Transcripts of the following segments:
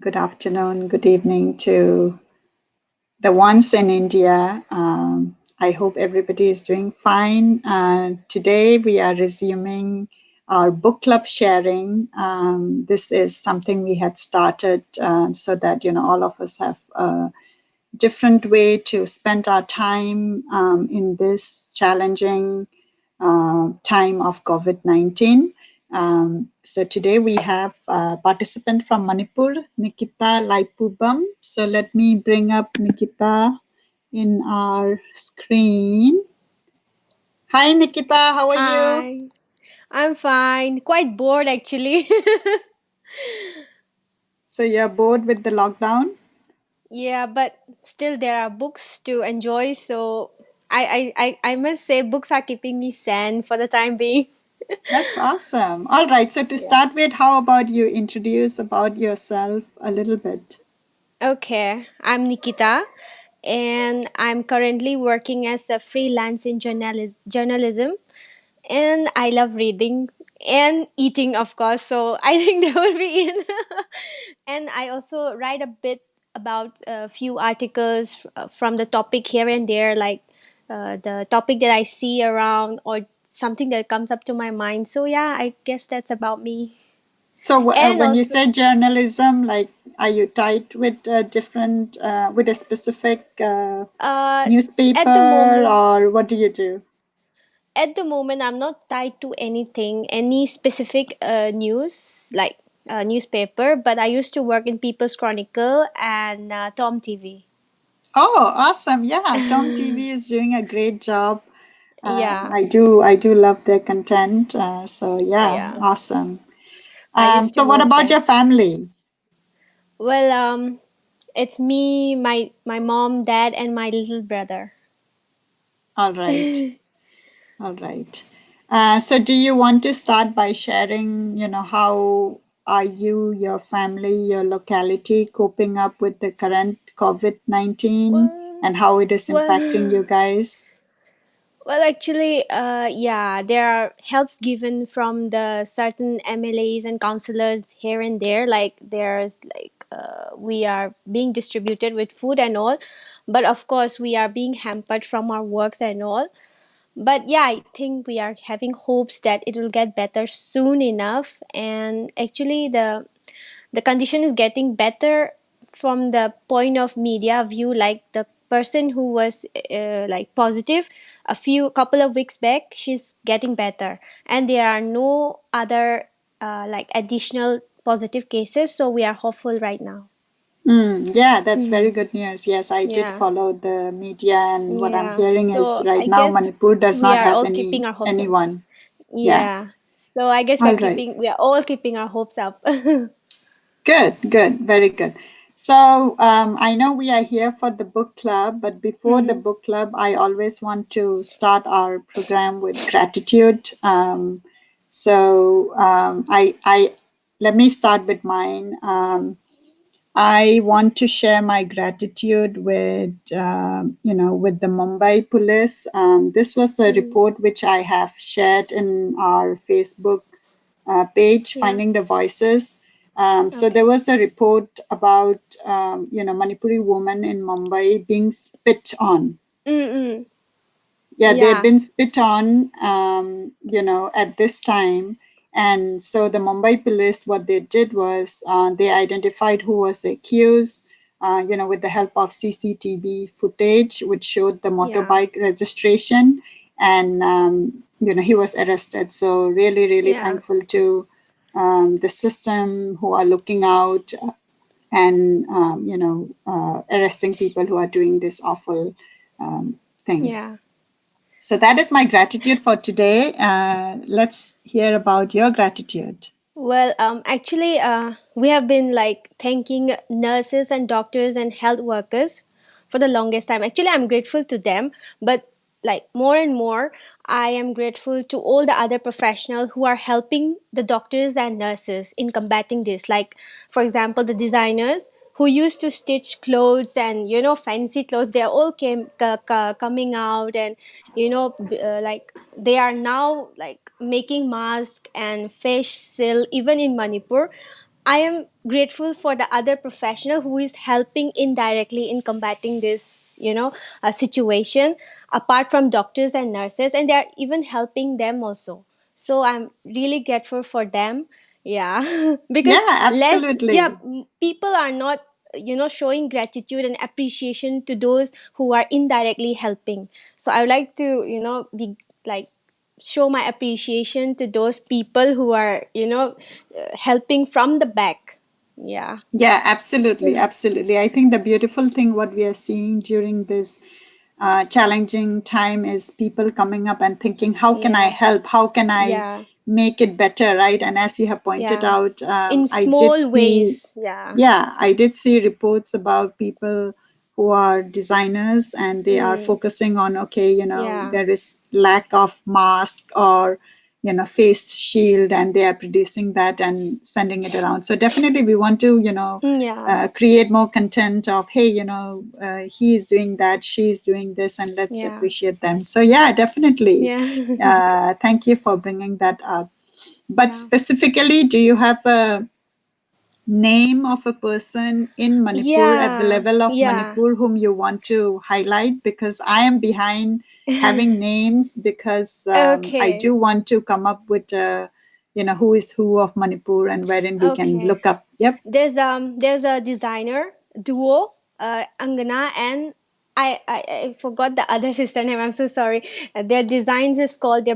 good afternoon, good evening to the ones in India. I hope everybody is doing fine. Today we are resuming our book club sharing. This is something we had started so that all of us have a different way to spend our time in this challenging time of COVID-19. So today we have a participant from Manipur, Nikita Laipubam. So let me bring up Nikita in our screen. Hi Nikita, how are you? Hi, I'm fine. Quite bored actually. So you're bored with the lockdown? Yeah, but still there are books to enjoy. So I must say books are keeping me sane for the time being. That's awesome. All right, so to Yeah. start with, how about you introduce about yourself a little bit? Okay, I'm Nikita, and I'm currently working as a freelance in journalism, and I love reading and eating, of course. So I think they will be in. And I also write a bit about a few articles from the topic here and there, like the topic that I see around or something that comes up to my mind. So yeah, I guess that's about me. So And when you also, say journalism, like, are you tied with with a specific uh, at the newspaper, moment, or what do you do? I'm not tied to any specific news like newspaper, but I used to work in People's Chronicle and Tom TV. Oh, awesome! Yeah, Tom TV is doing a great job. Yeah, I do love their content. So yeah, yeah. awesome. I used to So what work about there. your family? Well, it's me, my mom, dad, and my little brother. All right, all right. So do you want to start by sharing, how are you, your family, your locality coping up with the current COVID-19 Well, and how it is impacting you well, guys? well. Actually, yeah, there are helps given from the certain MLAs and councillors here and there. Like there's like we are being distributed with food and all, but of course we are being hampered from our works and all. But yeah, I think we are having hopes that it will get better soon enough. And actually, the condition is getting better from the point of media view, like the person who was like positive a few couple of weeks back, she's getting better, and there are no other like additional positive cases, so we are hopeful right now. Yeah, that's very Hmm. good news. Yes, I did Yeah, follow the media, and what I'm yeah, hearing is so right I now guess Manipur does we not are have all keeping our hopes up. anyone. Yeah. Yeah, so I guess All right. we are all keeping our hopes up. Good, good, very good. So I know we are here for the book club, but before the Hmm. book club, I always want to start our program with gratitude. I let me start with mine. I want to share my gratitude with, with the Mumbai police. This was a Hmm. report which I have shared in our Facebook page, Yeah. Finding the Voices. So there Okay. was a report about, Manipuri woman in Mumbai being spit on. Mm-mm. Yeah, they've Yeah. been spit on, at this time. And so the Mumbai police, what they did was they identified who was the accused, with the help of CCTV footage, which showed the Yeah. motorbike registration. And, he was arrested. So really, really Yeah. thankful to the system who are looking out and, arresting people who are doing these awful things. Yeah. So that is my gratitude for today. Let's hear about your gratitude. Well, actually, we have been like thanking nurses and doctors and health workers for the longest time. Actually, I'm grateful to them, but like more and more, I am grateful to all the other professionals who are helping the doctors and nurses in combating this. Like, for example, the designers who used to stitch clothes and fancy clothes, they all coming out, and like they are now like making masks and face shield even in Manipur. I am grateful for the other professional who is helping indirectly in combating this, situation, apart from doctors and nurses, and they are even helping them also. So I'm really grateful for them. Yeah, because Yeah, absolutely. people are not, showing gratitude and appreciation to those who are indirectly helping. So I would like to, be like show my appreciation to those people who are, helping from the back. Yeah. Yeah, absolutely, absolutely. I think the beautiful thing what we are seeing during this challenging time is people coming up and thinking, how can I Yeah. help? How can I Yeah. make it better, right? And as you have pointed Yeah. out, In I did small see, ways. Yeah. yeah, I did see reports about people who are designers and they are Mm. focusing on, okay, Yeah. there is lack of mask or face shield, and they are producing that and sending it around. So definitely we want to Yeah. create more content of, hey, he is doing that, she's doing this, and let's Yeah. appreciate them. So yeah, definitely. Yeah. Thank you for bringing that up. But Yeah. specifically, do you have a name of a person in Manipur, at the Yeah. level of Yeah. Manipur, whom you want to highlight? Because I am behind having names, because I Okay. do want to come up with who is who of Manipur, and wherein we can Okay. look up. Yep. There's a designer duo, Angana and I forgot the other sister name. I'm so sorry. Their brand is called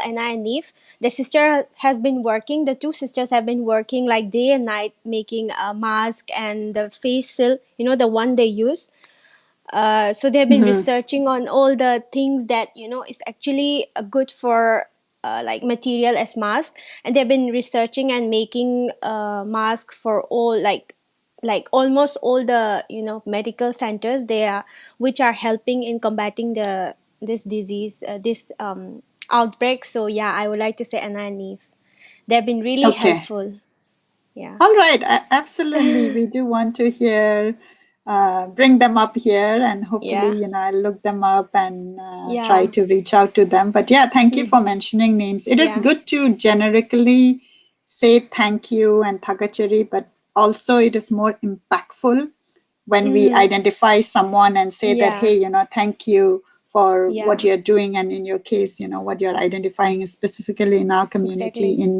Anna and Neve. The sister has been working. The two sisters have been working like day and night making a mask and the face seal. You know, the one they use. So they've been Hmm. researching on all the things that is actually good for like material as mask, and they've been researching and making mask for all like almost all the medical centers they are which are helping in combating the this disease this outbreak. So yeah, I would like to say Anna and Neve. They've been really Okay. helpful. Yeah. All right, absolutely. We do want to hear, bring them up here, and hopefully, Yeah. I'll look them up and try Yeah. to reach out to them. But yeah, thank you Mm. for mentioning names. It is Yeah. good to generically say thank you and Thagachari, but also it is more impactful when we Mm. identify someone and say that, Yeah. hey, thank you for what Yeah. you're doing. And in your case, what you're identifying is specifically in our community Exactly. in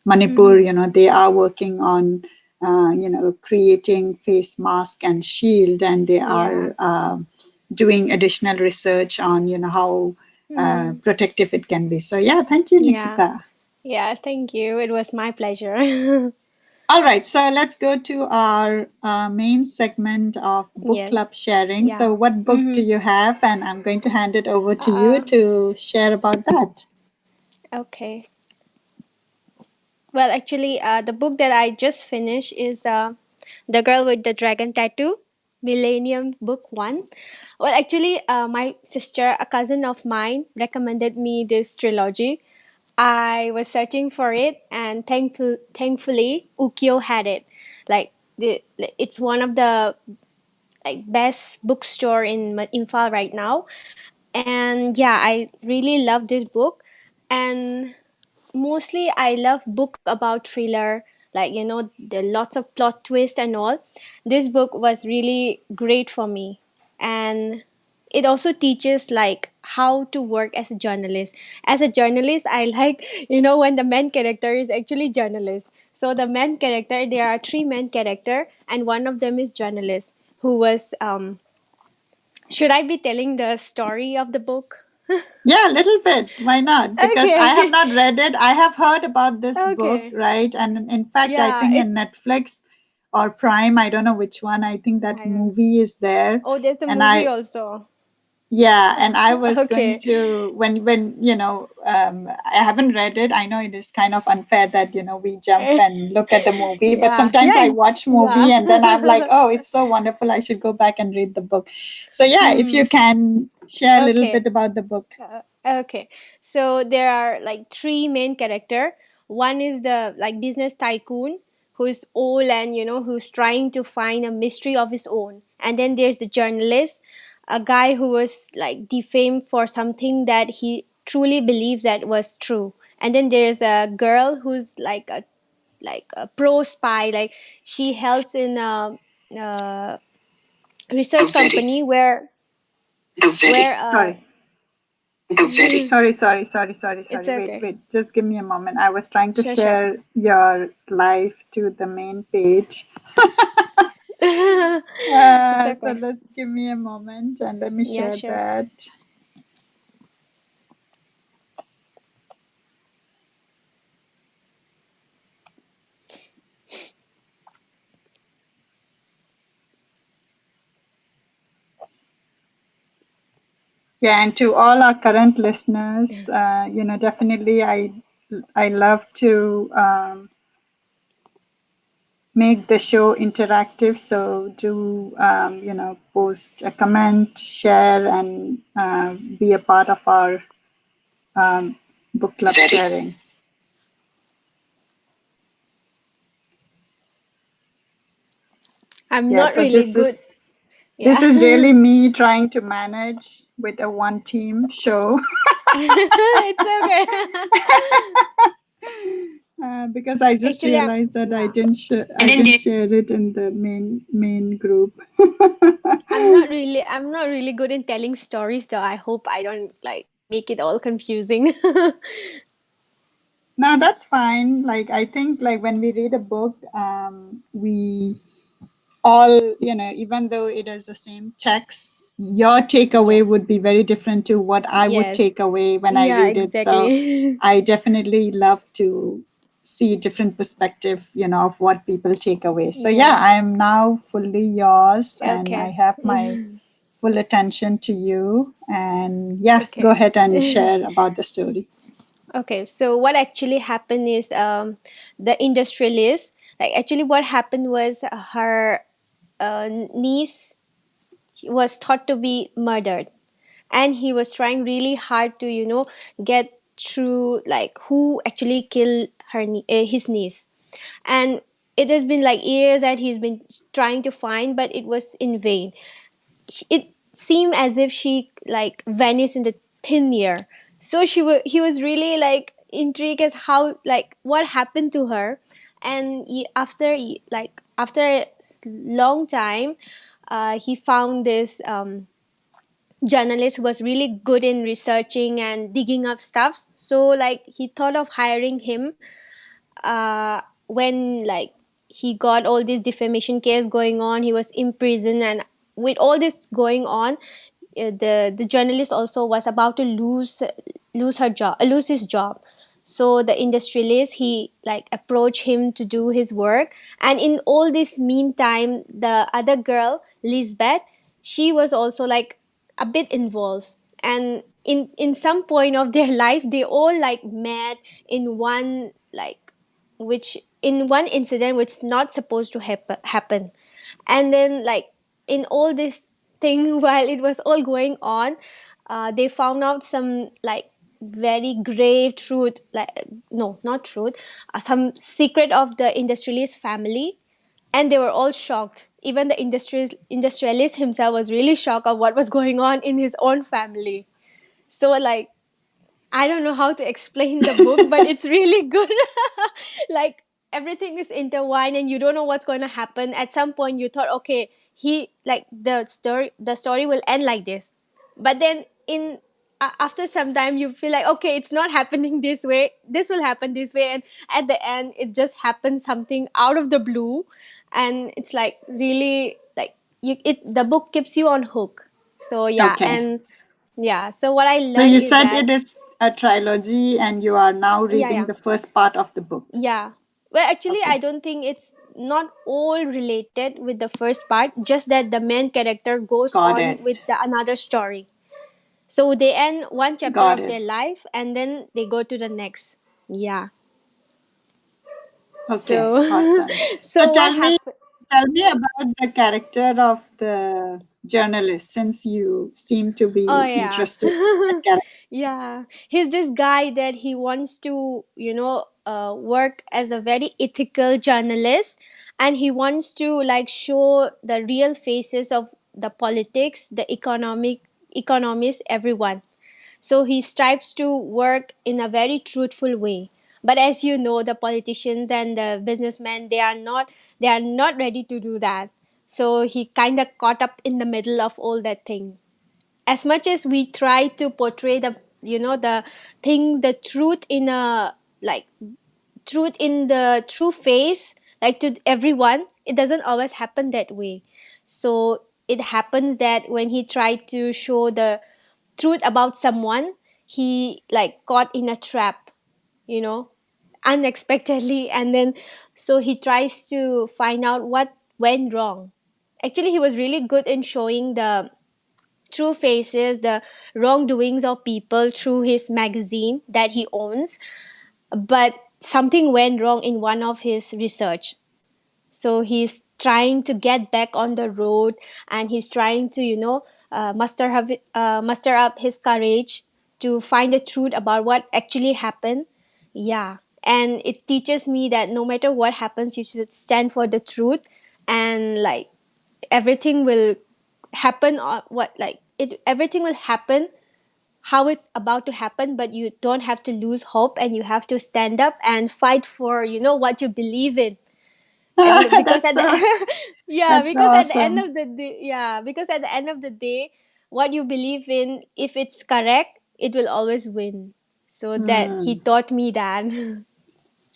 Manipur, Mm. they are working on, creating face mask and shield, and they Yeah. are doing additional research on, how Mm. protective it can be. So yeah, thank you, Yeah. Nikita. Yes, thank you. It was my pleasure. All right, so let's go to our main segment of book Yes. club sharing. Yeah. So, what book do Mm-hmm. you have? And I'm going to hand it over to you Uh, to share about that. okay. Well, actually, the book that I just finished is The Girl with the Dragon Tattoo, Millennium Book 1. Well, actually, my sister, a cousin of mine, recommended me this trilogy. I was searching for it, and thankfully, Ukyo had it. Like, it's one of the like best bookstore in Imphal right now. And yeah, I really love this book. And mostly I love book about thriller, like there are lots of plot twist and all. This book was really great for me. And it also teaches like how to work as a journalist. As a journalist, I like when the main character is actually journalist. So the main character, there are three main character, and one of them is journalist who was should I be telling the story of the book? Yeah, a little bit. Why not? Because I have Okay. not read it. I have heard about this book, Okay. right? And in fact, I Yeah, think in it's Netflix or Prime, I don't know which one, I think that I don't. movie is there. Oh, there's a And movie I, also. yeah, and I was going Okay. to, when I haven't read it. I know it is kind of unfair that we jump and look at the movie, but Yeah. sometimes Yeah. I watch movie and then I'm like, Yeah. oh, it's so wonderful. I should go back and read the book. So yeah, if Hmm. you can share a little Okay. bit about the book. Okay. So there are like three main character. One is the like business tycoon who is old and who's trying to find a mystery of his own. And then there's the journalist, a guy who was like defamed for something that he truly believes that was true. And then there's a girl who's like a like a pro spy. Like she helps in a research company where Sorry. it's Sorry. Wait, okay. wait. Just give me a moment. I was trying to Sure, sure. share your live to the main page. It's So okay. let's give me a moment and let me Yeah, share sure. that. Yeah, and to all our current listeners, definitely I love to make the show interactive. So do post a comment, share, and be a part of our um, book club sharing. I'm Yeah, not so really this is good. this Yeah. is really me trying to manage with a one team show. It's okay. Because I just Actually, I'm realized that yeah. I didn't share it in the main group. I'm not really good in telling stories though. I hope I don't like make it all confusing. No, that's fine. Like I think like when we read a book, we all, even though it is the same text, your Yeah. takeaway would be very different to what I would Yes. take away when I Yeah, read it. So exactly. I definitely love to see different perspective, of what people take away. So yeah, Yeah. I am now fully yours and I Okay. have my full attention to you. And yeah, go Okay. ahead and share about the story. Okay. So what actually happened is the industrialist, like actually what happened was her niece was thought to be murdered, and he was trying really hard to get through like who actually killed his niece. And it has been like years that he's been trying to find, but it was in vain. It seemed as if she like vanished in the thin air. So he was really like intrigued as how like what happened to her. And after a long time, he found this journalist who was really good in researching and digging up stuffs. So like he thought of hiring him when like he got all this defamation case going on. He was in prison, and with all this going on, the journalist also was about to lose his job. So the industrialist, he like approached him to do his work. And in all this meantime, the other girl, Lisbeth, she was also like a bit involved. And in some point of their life, they all like met in one like which in one incident which not supposed to happen. And then like in all this thing while it was all going on, they found out some like very grave truth, like no, not truth, some secret of the industrialist family. And they were all shocked. Even the industrialist himself was really shocked of what was going on in his own family. So like I don't know how to explain the book, but it's really good. Like everything is intertwined and you don't know what's going to happen. At some point you thought, okay, he like the story will end like this. But then after some time you feel like, okay, it's not happening this way. This will happen this way, and at the end it just happens something out of the blue. And it's like really like the book keeps you on hook. So yeah. Okay. And yeah, so what I So learned you is said that it is a trilogy and you are now yeah, reading yeah, the first part of the book. yeah. Well, actually, I Okay. don't think it's not all related with the first part. Just that the main character goes Got on it. with another story. So they end one chapter Got of it. their life, and then they go to the next. Yeah. Okay. So, Awesome. So so what happened? tell me about the character of the journalist since you seem to Oh be yeah. interested in that character. Yeah. He's this guy that he wants to, work as a very ethical journalist, and he wants to like show the real faces of the politics, the economists, everyone. So he strives to work in a very truthful way. But as you know, the politicians and the businessmen, they are not ready to do that. So he kind of caught up in the middle of all that thing. As much as we try to portray the thing, the truth in a, like, truth in the true face, like, to everyone, it doesn't always happen that way. So it happens that when he tried to show the truth about someone, he like caught in a trap, you know unexpectedly. And then, so he tries to find out what went wrong. Actually, he was really good in showing the true faces, the wrongdoings of people through his magazine that he owns. But something went wrong in one of his research. So he's trying to get back on the road, and he's trying to, muster up his courage to find the truth about what actually happened. Yeah. And it teaches me that no matter what happens, you should stand for the truth. And like, everything will happen, or what, like, it everything will happen how it's about to happen, but you don't have to lose hope, and you have to stand up and fight for, what you believe in. Because that's at the so yeah, that's so because at the end awesome. of the day, yeah, because at the end of the day, what you believe in, if it's correct, it will always win. So that he Hmm. taught me that.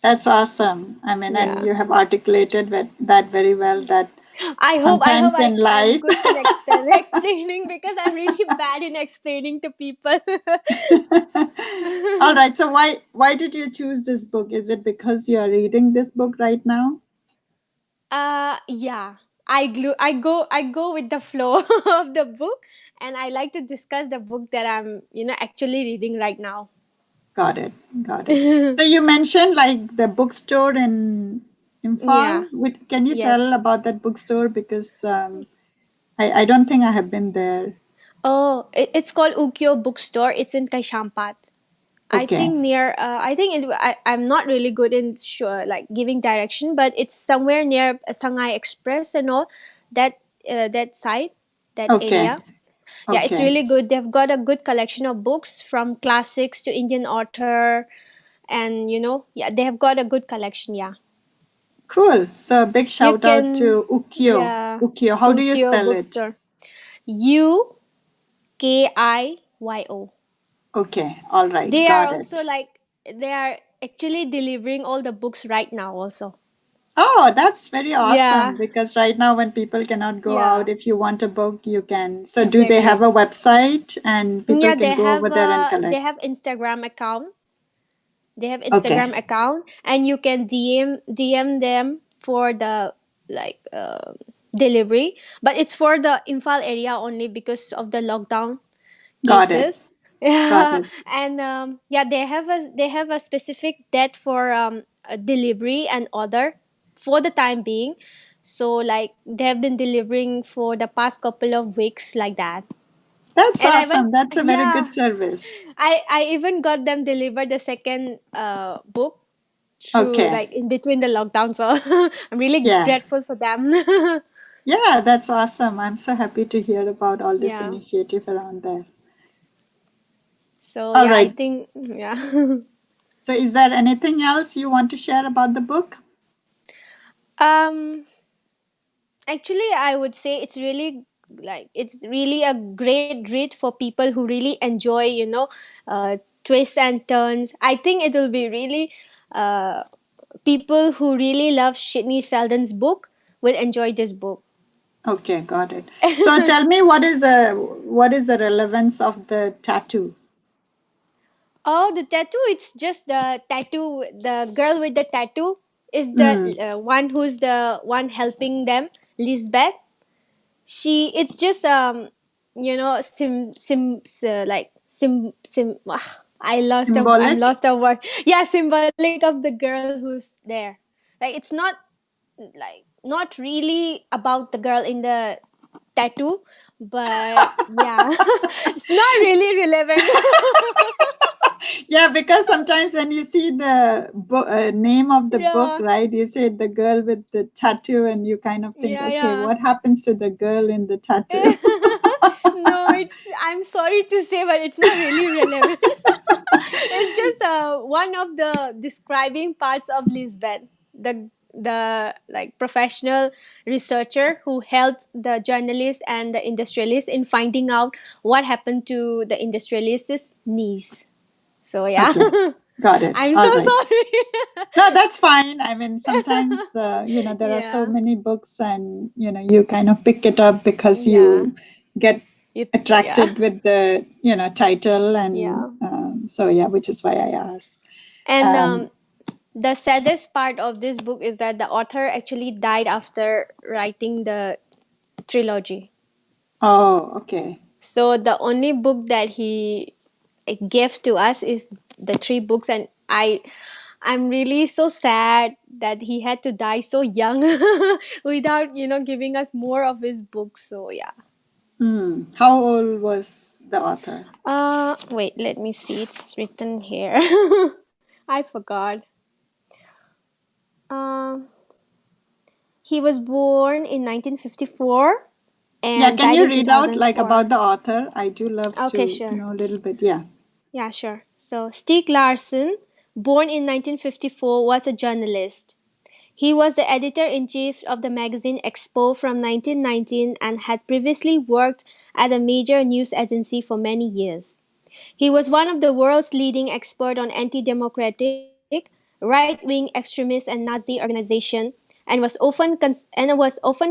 That's awesome. I mean, and Yeah. you have articulated that very well, that I hope sometimes in I'm life. good in explaining, because I'm really bad in explaining to people. All right. So why did you choose this book? Is it because you are reading this book right now? Yeah. I go with the flow of the book, and I like to discuss the book that I'm, actually reading right now. Got it. Got it. So you mentioned like the bookstore in Yeah. Imphal. Can you Yes. tell about that bookstore? Because I don't think I have been there. Oh, it's called Ukyo Bookstore. It's in Kaishampat. I Okay. think near. I'm not really good in sure, like, giving direction, but it's somewhere near Shanghai Express and all that side, that Okay. area. Yeah, it's Okay. really good. They've got a good collection of books from classics to Indian author, and yeah, they have got a good collection. Yeah, Cool. So a big you shout out can. to Ukyo. Yeah, Ukyo. How do you Ukyo spell it? Bookstore. Ukyo. Okay. All right. They are Got also it. like, they are actually delivering all the books right now also. Oh, that's very Yeah, awesome because right now when people cannot go out, yeah, if you want a book, you can. So do they have exactly. a website and people Yeah, can go over there and they collect? have Instagram account. They have Okay. Instagram account, and you can DM them for the, like, delivery. But it's for the Imphal area only because of the lockdown Got it. cases. Got Yeah. it. And yeah, they have a specific date for a delivery and order for the time being. So, like, they have been delivering for the past couple of weeks, like that. That's And I even awesome. That's a very yeah, good service. I even got them delivered the second book through, Okay. like, in between the lockdown. So I'm really Yeah. grateful for them. Yeah, that's awesome. I'm so happy to hear about all this Yeah. initiative around there. So All yeah, I right. think, yeah. So is there anything else you want to share about the book? um Actually, I would say it's really a great read for people who really enjoy, twists and turns. I think it will be really, uh, people who really love Sydney Sheldon's book will enjoy this book. Okay, got it. So tell me what is the relevance of the tattoo? Oh, the tattoo. It's just the tattoo. The girl with the tattoo is the Mm, one who's the one helping them, Lisbeth. It's just, I'm symbolic? lost a word. Yeah, symbolic of the girl who's there. Like, it's not, like, not really about the girl in the tattoo, but yeah, it's not really relevant. Yeah, because sometimes when you see the name of the book, Yeah, right, you say the girl with the tattoo, and you kind of think, yeah, okay, yeah. what happens to the girl in the tattoo? No, I'm sorry to say, but it's not really relevant. It's just one of the describing parts of Lisbeth, the like professional researcher who helped the journalist and the industrialist in finding out what happened to the industrialist's niece. So yeah, Okay, got it. I'm All so right. sorry. No, that's fine. I mean, sometimes there are so Yeah, many books, and you kind of pick it up because yeah, you get yeah, attracted with the title, and yeah. so yeah, which is why I asked. And Um, the saddest part of this book is that the author actually died after writing the trilogy. oh, okay. So the only book that he gave to us is the three books, and I'm really so sad that he had to die so young without giving us more of his books. So yeah. How old was the author? Wait, let me see. It's written here. I forgot. Um, he was born in 1954 Yeah, and can died you in read out like 2004. about the author? I do love Okay, to sure. know a little bit. Yeah. Yeah, sure. So, Stieg Larsson, born in 1954, was a journalist. He was the editor in chief of the magazine Expo from 1919 and had previously worked at a major news agency for many years. He was one of the world's leading experts on anti-democratic, right-wing extremist and Nazi organization, and was often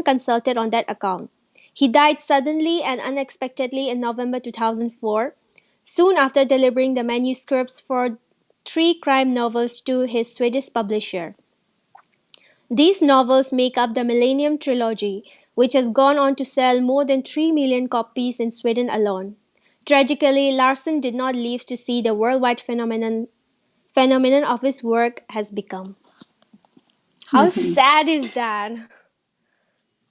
consulted on that account. He died suddenly and unexpectedly in November 2004, soon after delivering the manuscripts for three crime novels to his Swedish publisher. These novels make up the Millennium Trilogy, which has gone on to sell more than 3 million copies in Sweden alone. Tragically, Larson did not live to see the worldwide phenomenon of his work has become. How Hmm. sad is that?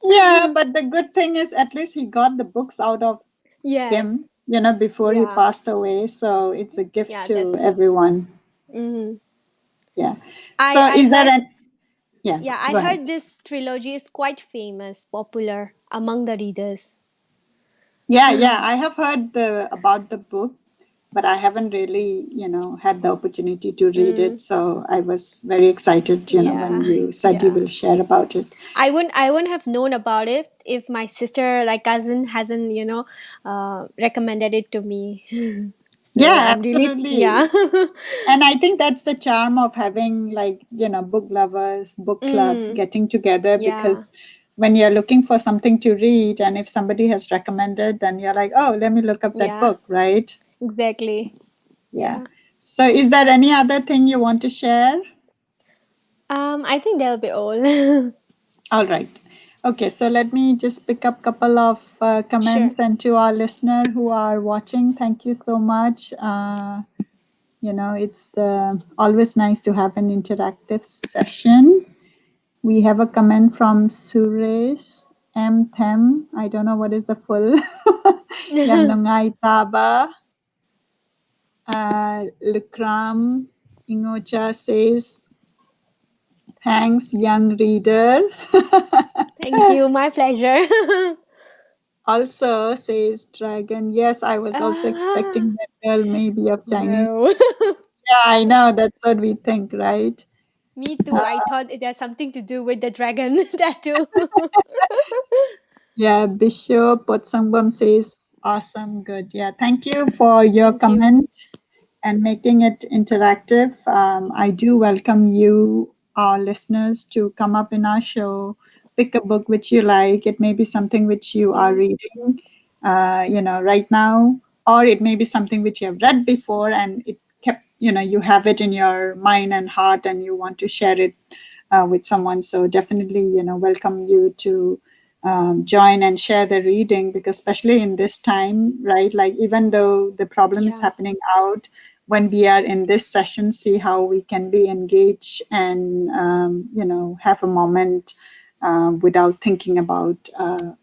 Yeah, but the good thing is at least he got the books out of Yes. him, before he Yeah. passed away. So it's a gift Yeah, to that's everyone. mhm. Yeah. I So I is there heard an yeah, yeah, I go ahead. heard this trilogy is quite famous, popular among the readers. Yeah, yeah. I have heard about the book, but I haven't really, had the opportunity to read Mm, it. So I was very excited, when yeah. you said you Yeah. will share about it. I wouldn't have known about it if my sister, like cousin, hasn't recommended it to me. So Yeah, I'm really, absolutely. yeah. And I think that's the charm of having, like, book lovers, book club Mm, getting together, because yeah, when you're looking for something to read and if somebody has recommended, then you're like, oh, let me look up that yeah, book, right? exactly. Yeah. Yeah. So is there any other thing you want to share? I think that'll be all. All right. Okay, so let me just pick up couple of Sure. comments, and to our listener who are watching, thank you so much. It's always nice to have an interactive session. We have a comment from Suresh M. Them. I don't know what is the full. Yamnungai Taba. Lukram Ingocha says, thanks, young reader. Thank you. My pleasure. Also says Dragon, yes, I was also Ah, expecting that girl maybe of Chinese. no. Yeah, I know. That's what we think, right? Me too. I thought it has something to do with the dragon tattoo. Yeah, Bishop Potsangbam says, awesome, good. Yeah, thank you for your Thank you. comment and making it interactive. I do welcome you, our listeners, to come up in our show, pick a book which you like. It may be something which you are Yeah. reading, right now, or it may be something which you have read before and it kept, you have it in your mind and heart and you want to share it with someone. So definitely, welcome you to join and share the reading, because especially in this time, right? Like, even though the problem is Yeah. happening out, when we are in this session, see how we can be engaged and have a moment without thinking about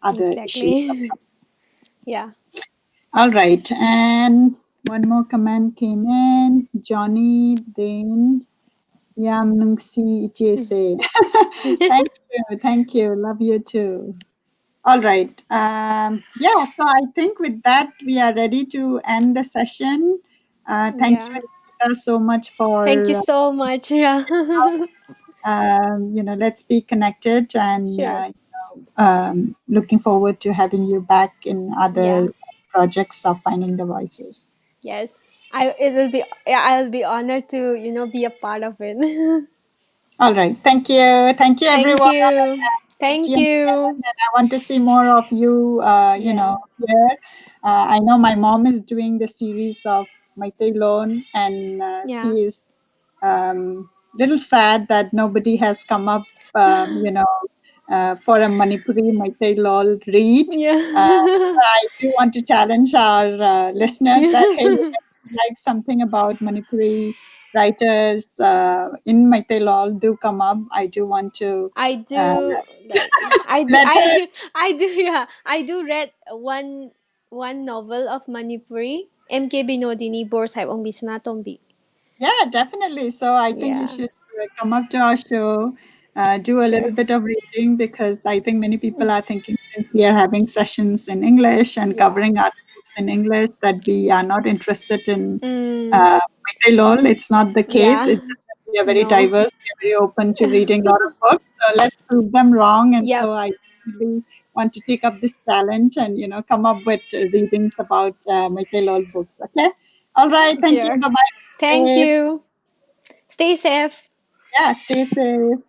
other issues. Exactly. Yeah. All right, and one more comment came in. Johnny Dane Yam Nungsi Jese. Thank you, love you too. All right. Yeah, so I think with that, we are ready to end the session. Thank Yeah. you. so much Thank you for so much. Yeah. let's be connected, and Sure. looking forward to having you back in Yeah. other projects of Finding the Voices. Yes. It will be, yeah, I'll be honored to, be a part of it. All right. Thank you, Thank everyone. you. Meet Thank you again, you. and I want to see more of you. Yeah. Here. I know my mom is doing the series of Maitai Loan, and Yeah. she is little sad that nobody has come up, for a Manipuri Maitai Lol read. So Yeah. I do want to challenge our listeners that, hey, Yeah. if you like something about Manipuri writers in Maitai Lol, do come up. I do want to I uh, do like I do let her. I do yeah I do read one novel of Manipuri MK Binodini Bor Sahib Ong Bisna Tombi. Yeah, definitely. So I think you Yeah, should come up to our show, do a little sure. bit of reading, because I think many people are thinking, since we are having sessions in English and Yeah. covering articles in English, that we are not interested in Mm, Meitei lol. It's not the case. yeah. It's just that we are very No. diverse. We are very open to reading a lot of books. So let's prove them wrong. And Yep. so I really want to take up this challenge and come up with readings about Meitei lol books. Okay. All right. Thank you. Sure. Bye bye. Thank you. Stay safe. Yeah, stay safe.